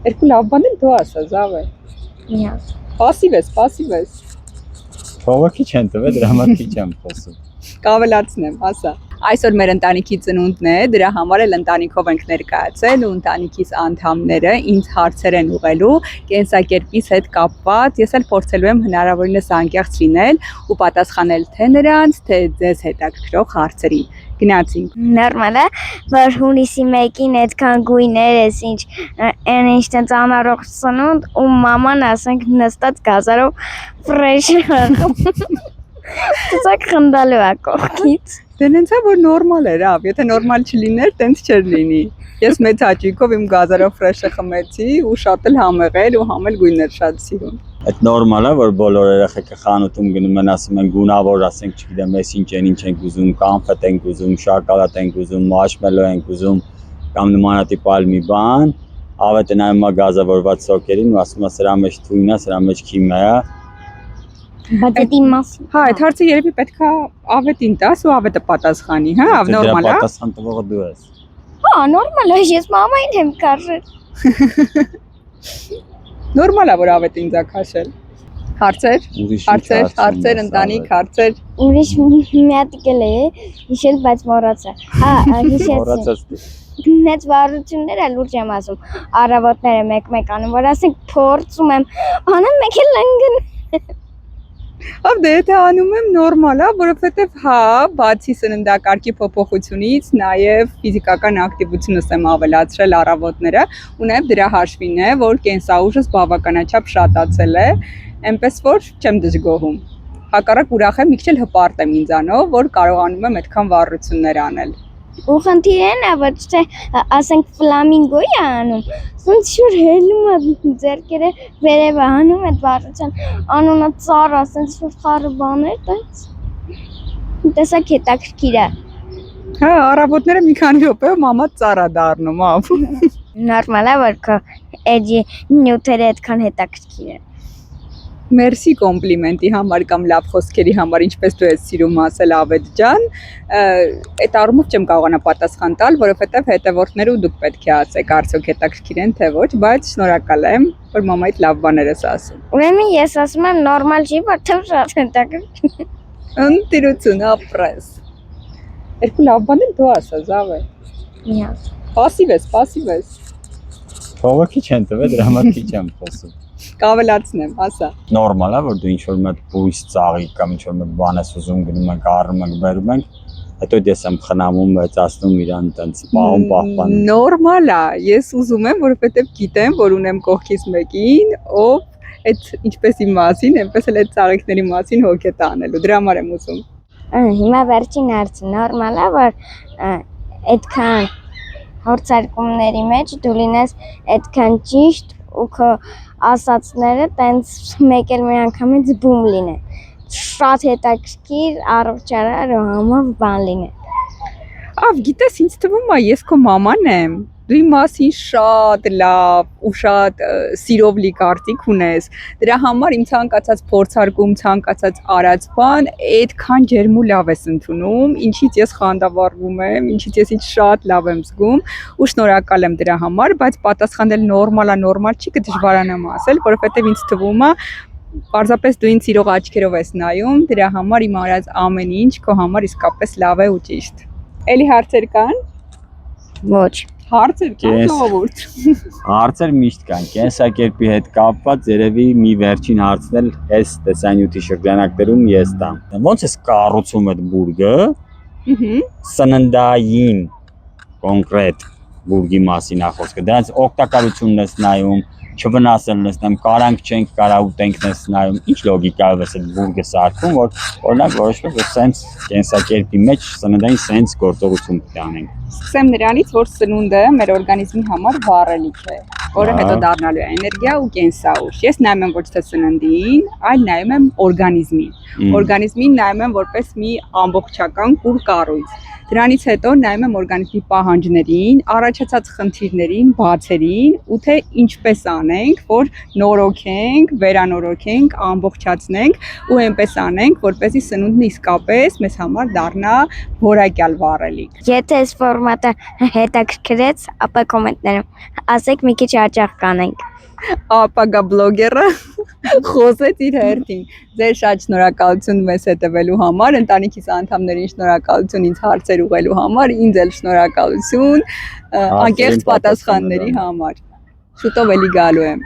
Երկու լավ բան էլ դու ասա, զավ է։ Միած։ Պասիվ ես։ Փողոքի չեն տվել, դրա համար քիչ եմ խոսում։ Կավելացնեմ, ասա։ Այսօր մեր ընտանիքի ծնունդն է, դրա համար էլ ընտանիքով ենք ներկայացել ու ընտանիքիս անդամները ինձ հարցեր են ուղղելու կենսակերպից հետ կապված, ես էլ փորձելու եմ հնարավորինս անկեղծ լինել ու պատասխանել թե նրանց, թե ձեզ հետաքրքրող հարցերին։ Գնացինք։ Նորմալ է, որ հունիսի 1-ին այդքան գույներ ես, ինչ տենց անառող ծնունդ ու մաման ասենք նստած գազարով ֆրեշ Ծակ խնդալու է կողքից։ Դե նենց է, որ նորմալ էր, եթե նորմալ չլիներ, տենց չէր լինի։ Ես մեծ հաճույքով իմ գազարով ֆրեշը խմեցի ու շատ էլ համեղ էր ու համել գույներ շատ սիրուն։ Այդ նորմալ է, որ բոլոր երեխեքը խանութում գնում են, ասում են գունավոր, ասենք, չգիտեմ, ես ինչ ենք ուզում, կոնֆետ ենք ուզում, շոկոլադ ենք ուզում, մաշմելո ենք ուզում, կամ նմանատիպ այլ մի բան, ավետը նայում է գազավորված սոկերին ու ասում է սրա մեջ թույն է, սրա մեջ քիմիա է։ Բայց դա իմաստ։ Հա, այդ հարցը երևի պետք է ավետին տաս ու ավետը պատասխանի, հա, նորմալ է։ Պատասխան տվողը դու ես։ Հա, նորմալ է, ես մամային եմ կարժել։ Նորմալ է, որ ավետը ինձ է քաշել։ Հարցեր, ընտանիք, հարցեր։ Ուրիշ մի հատ էլ է հիշել, բայց մոռացա։ Հա, հիշեցի։ Նենց վարությունները լուրջ եմ ասում։ Առավոտները մեկ-մեկ անում, որ ասենք փորձում եմ, անեմ մեկ էլ ընկն։ Դե եթե անում եմ նորմալ է, որովհետև հա, բացի սննդակարգի փոփոխությունից, նաև ֆիզիկական ակտիվությունս եմ ավելացրել առավոտները ու նաև դրա հաշվին է, որ կենսաուժս բավականաչափ շատացել է, այնպես որ չեմ դժգոհում։ Հակառակ ուրախ եմ, մի քիչ էլ հպարտ եմ ինձանով, որ կարողանում եմ այդքան վառություններ անել։ Ու խնդիրն է, որ չէ, ասենք ֆլամինգոյի անում, սենց շուր հելում է ձերքերը վերև անում այդ վարության, անունը ծառ, սենց շուր խառը բաներ, տենց, տեսակ հետաքրքիր է։ Հա, առավոտները մի քանի րոպեով մամա ծառ է դառնում, ավ։ Նորմալ է, որ քո էջի նյութերը այդքան հետաքրքիր են։ Մերսի կոմպլիմենտի համար կամ լավ խոսքերի համար, ինչպես դու ես սիրում ասել Ավետ ջան, այդ առումով չեմ կարողանա պատասխան տալ, որովհետև հետևորդները ու դուք պետք է ասեք, արդյոք հետաքրքիր են թե ոչ, բայց շնորհակալ եմ, որ մամայիդ լավ բաներ ես ասում։ Ուրեմն ես ասում եմ նորմալ չի, որտեղ շատ հետաքրքիր։ Ընտիրություն, ապրես։ Երկու լավ բան էլ դու ասա, զավ է։ Միած։ Պասիվ ես։ Փողոքի չեն տվել, դրա համար քիչ եմ խոսում։ Կավելացնեմ, ասա։ Նորմալ է, որ դու ինչ-որ մի հատ բույս ծաղի կամ ինչ-որ մի բան ես ուզում, գնում ենք, առնում ենք, բերում ենք, հետո ես եմ խնամում, մեծացնում իրան, տենց պահպանում։ Նորմալ է, ես ուզում եմ, որովհետև գիտեմ, որ ունեմ կողքից մեկին, ով այդ ինչպես իմ մասին, այնպես էլ այդ ծաղիկների մասին հոգ է տանելու, դրա համար եմ ուզում։ Հիմա վերջին հարցը նորմալ է, որ այդքան հորձարկումների մեջ դու լինես այդքան ճիշտ ու քո ասածները տենց մեկ էլ մի անգամից բում լինեն, շատ հետաքրքիր առողջարար ու համով բան լինեն։ Գիտես, ինձ թվում է, ես քո մաման եմ, դու իմ մասին շատ լավ ու շատ սիրով լի կարծիք ունես, դրա համար իմ ցանկացած փորձարկում, ցանկացած արած բան այդքան ջերմ ու լավ ես ընդունում, ինչից ես խանդավառվում եմ, ինչից ես ինձ շատ լավ եմ զգում ու շնորհակալ եմ դրա համար, բայց պատասխանել նորմալ չի, կդժվարանամ ասել, որովհետև ինձ թվում է պարզապես դու ինձ սիրող աչքերով ես նայում, դրա համար իմ արած ամեն ինչ քո համար իսկապես լավ է ու ճիշտ։ Էլի հարցեր կան։ Ոչ։ Հարցեր կան, ժողովուրդ։ Հարցեր միշտ կան, կենսակերպի հետ կապված երևի մի վերջին հարցն էլ այս տեսանյութի շրջանակներում ես տամ։ Ոնց ես կառուցում այդ բուրգը։ Սննդային կոնկրետ բուրգի մասին է խոսքը։ Դրանց օգտակարությունն ես նայում, չվնասելն ես նայում, կարանք չենք կարա ուտենքն ես նայում, ինչ լոգիկայով ես այդ բուրգը սարքում, որ օրինակ որոշվում որ սենց կենսակերպի մեջ սննդային սենց գործողություն տանենք։ Սկսեմ նրանից, որ սնունդը մեր օրգանիզմի համար վառելիք է, որը հետո դառնալու է էներգիա ու կենսաուժ։ Ես նայում եմ ոչ թե սննդին, այլ նայում եմ օրգանիզմին։ Օրգանիզմին նայում եմ որպես մի ամբողջական կուր կառույց։ Դրանից հետո նայում եմ օրգանիզմի պահանջներին, առաջացած խնդիրներին, բացերին ու թե ինչպես անել անենք, որ նորոգենք, վերանորոգենք, ամբողջացնենք ու այնպես անենք, որպեսզի սնունդն իսկապես մեզ համար դառնա որակյալ վառելիք։ Եթե այս ֆորմատը հետաքրքրեց, ապա կոմենտներում ասեք մի քիչ հաճախ կանենք։ Ապագա բլոգերը խոսեց իր հերթին։ Ձեր շատ շնորհակալություն մեզ հետևելու համար, ընտանիքիս անդամներին շնորհակալություն ինձ հարցեր ուղղելու համար, ինձ էլ շնորհակալություն անկեղծ պատասխանների համար։ Շուտով էլի գալու եմ։